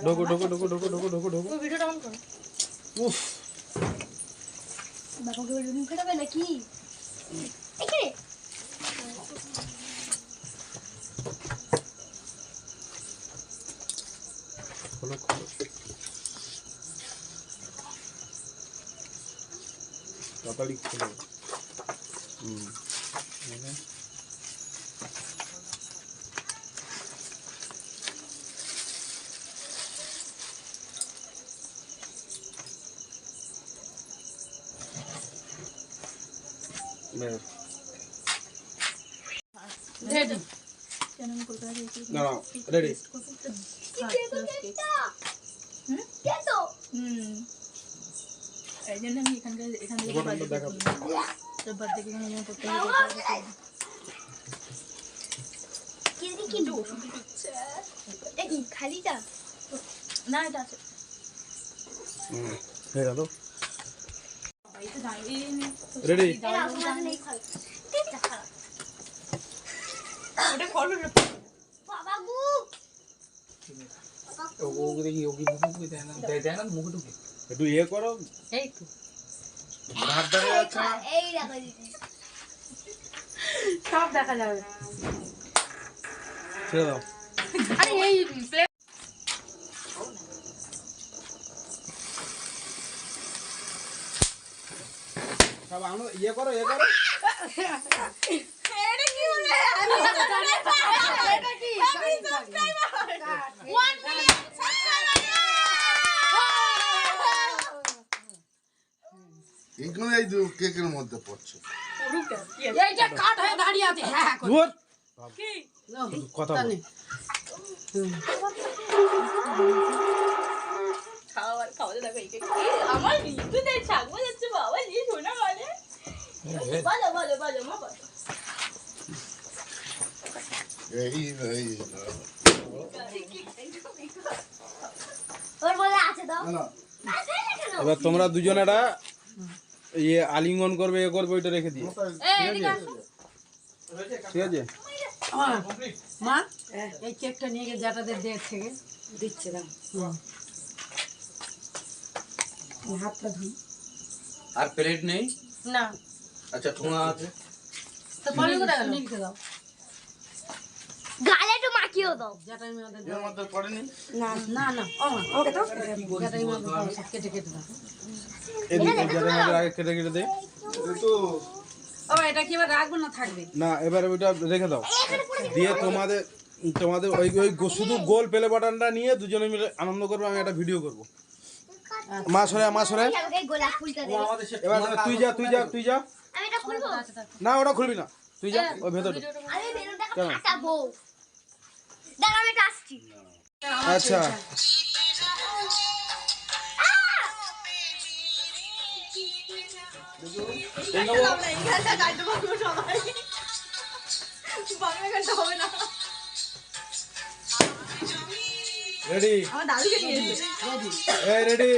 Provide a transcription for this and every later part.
ঢোকো ঢোকো ঢোকো ঢোকো ঢোকো ঢোকো ঢোকো। ওই ভিডিওটা অন করো। উফ বাবাকে বলে মুখে দেবে নাকি? এখানে খোলো খোলো। তাড়াতাড়ি খোলো। রেডি। না রেডি। এই জন্য আমি এখান থেকে দেখাবো। বার্থডে কেক করতে হবে। কি খালিটা? না এটা আছে। হয়ে গেল। রেডি। ওটা করবে না বাবা গু। ওকে দেখি ওকে মুখে দেয় না, দেয় না মুখে ঢুকে। একটু ইয়ে করো। এই তো ভাত দেখা যাচ্ছে না। এই দেখো সব দেখা যাবে। ছেড়ে দাও। আরে এই প্লেট সব আনো ইয়ে করো ইয়ে করো। এটা কি হলো? এটা কি? Subscriber 1 million subscriber. এগুলো এই যে কেকের মধ্যে পড়ছে। এইটা কাট হয়ে দাঁড়িয়ে আছে। হ্যাঁ ধুর। কি? কথা বল। খাওয়া দেখো এই কেক আমার ঋতুতে ছাগল যাচ্ছে বাবা জি শোনা মানে বাজা বাজা বাজা মা বাজা এই ওর বলে আছে দাও না এবার তোমরা দুজন একটা ইয়ে আলিঙ্গন করবে এ করবে ওইটা রেখে দিও। এই এদিকে আসো ঠিক আছে। মা এই কেকটা নিয়ে গিয়ে জ্যাঠাদের দেশ থেকে দিচ্ছে দাও। হাতটা ধুই। আর প্লেট নেই? না আচ্ছা ঠোঙা আছে। তো বলি কোথায় গেল লিখে দাও। গালে একটু মাখিও দাও জ্যাঠাই মেয়েদের এর মধ্যে পড়েনি। না না না ও মা ওকে দাও। জ্যাঠাই মেয়েদের দাও, সব কেটে কেটে দাও। এদিকে যাদের মধ্যে আগে কেটে কেটে দে। একটু বাবা এটা কি এবার রাখবো না থাকবে? না এবারে ওইটা রেখে দাও। দিয়ে তোমাদের তোমাদের ওই ওই শুধু গোল প্লে বাটনটা নিয়ে দুজনে মিলে আনন্দ করবো। আমি একটা ভিডিও করবো। মা সরে মা সরে। আমাকে গোলাপ ফুলটা দে আমাদের সে এবার তুই যা তুই যা তুই যা। আমি এটা খুলবো না ওটা খুলবি না, তুই যা ওই ভেতরে। আমি বেলুনটাকে কেন? ফাটাবো দাঁড়া আমি এটা আসছি আচ্ছা রেডি। আমার দাদুকে নিয়ে এসেছে এই রেডি।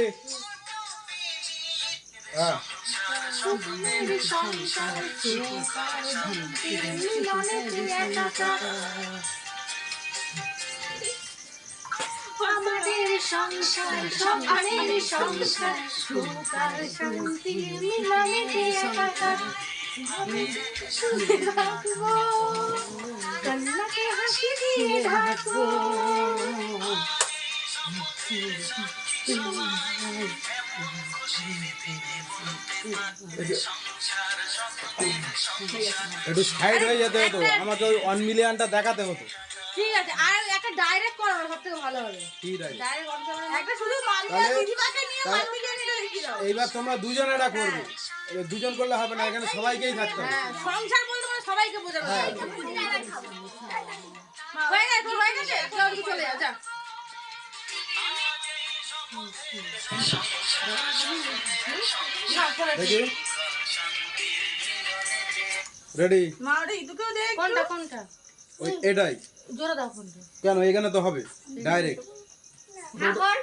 হ্যাঁ আমাদের সংসার সকালের সংসার সুখ আর শান্তির মিলনে একাকার ভাবে সুখে থাকবো কান্নাকে হাসি দিয়ে ঢাকবো একটু সাইড হয়ে যেতে হতো, আমাকে ওই 1 মিলিয়নটা দেখাতে হতো। ঠিক আছে আর একটা ডাইরেক্ট করো সবথেকে ভালো হবে ঠিক আছে। ডাইরেক্ট অন ক্যামেরা একটা শুধু মালবিয়া তাহলে- দিদিমাকে নিয়ে তাহলে- মালবিয়া এটা দেখিয়ে দাও এইবার তোমরা দুজন এটা করবে। এবার দুজন করলে হবে না, এখানে সবাইকেই থাকতে হবে। হ্যাঁ সংসার বলতে মানে সবাইকে বোঝানো হ্যাঁ। হয়ে গেছে তোর হয়ে গেছে চল তুই চলে যা যা দেখি রেডি। মা ওটা ইদুকেও দে কোনটা কোনটা ওই এটাই জোরে দাও কোনটা কেন এখানে তো হবে ডাইরেক্ট। এখন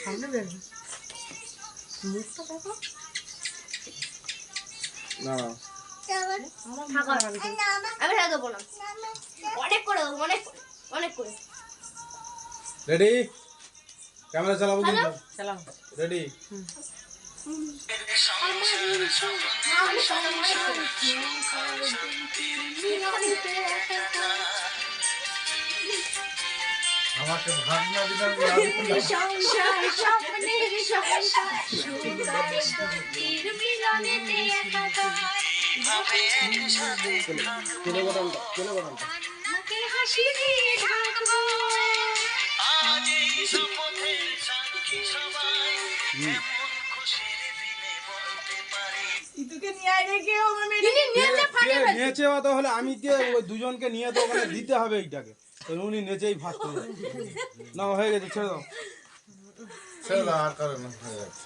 সামনে বের হো। মুখটা দেখো। না আমি সাথে বললাম অনেক করে দেবো অনেক করে অনেক করে রেডি ক্যামেরা চালাবো কিন্তু চালাও রেডি আমাকে ভাগ না দিলে আমি রাজি করি। সংসার স্বপ্নের সংসার সুতার দুটির মিলনেতে একাকার মুখে হাসি দিয়ে ঢাকবো ইতুকে নিয়ে আয় রে কেউ আমার মেয়েটাকে নিয়ে যা কে নেচে অত হলে আমি কে ওই দুজনকে নিয়ে তো ওখানে দিতে হবে এইটাকে তো উনি নেচেই ফার্স্ট হয়ে যাবে। না হয়ে গেছে ছেড়ে দাও ছেড়ে দাও, আর কারো না, হয়ে যাচ্ছে।